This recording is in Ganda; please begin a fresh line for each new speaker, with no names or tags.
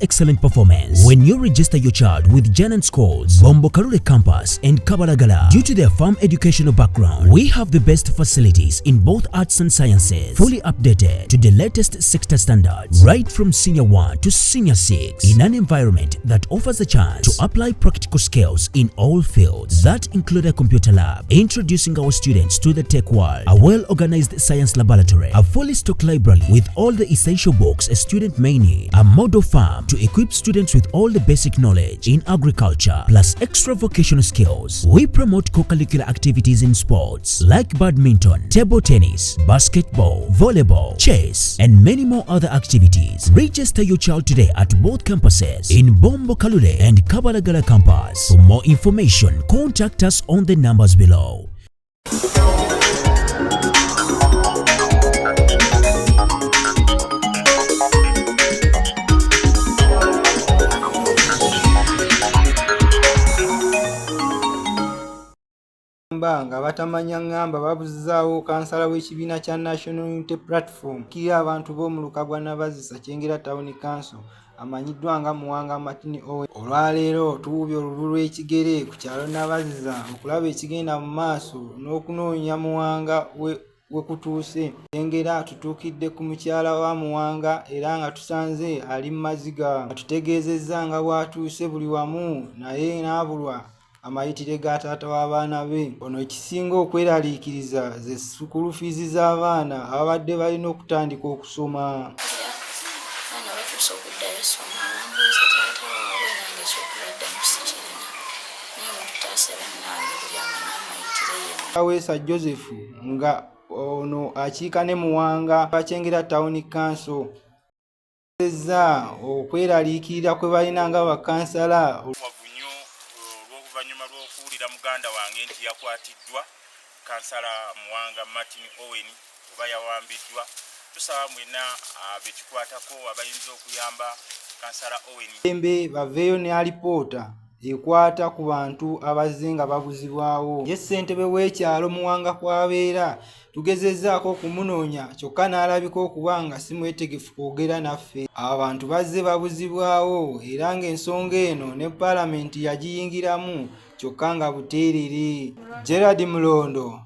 Excellent performance when you register your child with Janan Schools, Bombo Karule Campus and Kabalagala. Due to their firm educational background, we have the best facilities in both arts and sciences, fully updated to the latest sector standards, right from senior 1 to senior 6, in an environment that offers a chance to apply practical skills in all fields. That include a computer lab, introducing our students to the tech world, a well-organized science laboratory, a fully stocked library with all the essential books a student may need, a model farm to equip students with all the basic knowledge in agriculture, plus extra vocational skills. We promote co-curricular activities in sports like badminton, table tennis, basketball, volleyball, chess, and many more other activities. Register your child today at both campuses in Bombo Kalule and Kabalagala campus. For more information, contact us on the numbers below.
Nga batamanya nnamba babuzizzaawo kansala w'ekibiina kya National Unity Platform kiri abantu b'omuluka gwa Nabazizza Kyengera Town Council amanyiddwa nga Muwanga Martin Owen. Olwaleero tuwubye olulu lw'ekigere ku kyalo Nabazizza okulaba ekigenda mu maaso n'okunoonya Muwanga we kutuuse. Kyengera tutuukidde ku mukyala wa Muwanga era nga tusanze ali mu maziga. Tutegeezezza nga bw'atuuse buli wamu naye n'abulwa amayitire ga taata w'abaana be. Ono ekisinga okweraliikiriza ze sukulu fiizi z'abaana ababadde balina okutandika okusoma. Aweesa Joseph nga ono akiika ne Muwanga wa Kyengera Town Council okweraliikirira kwe balina nga bakansala.
Oluvannyuma lw'okuwulira muganda wange nti yakwatiddwa kansala Muwanga Martin Owen oba yawambiddwa, tusaba mwenna bekikwatako abayinza okuyamba kansala Owen
Embe baveeyo ne alipoota ekwata ku bantu abazze nga babuzibwawo. Ye ssentebe w'ekyalo Muwanga kwabeera tugezezzaako okumunoonya kyokka n'alabika okuba nga si mwetegefu kwogera naffe. Abantu bazze babuzibwawo era ng'ensonga eno ne Paalamenti yagiyingiramu kyokka nga buteerere. Gerard Mulondo.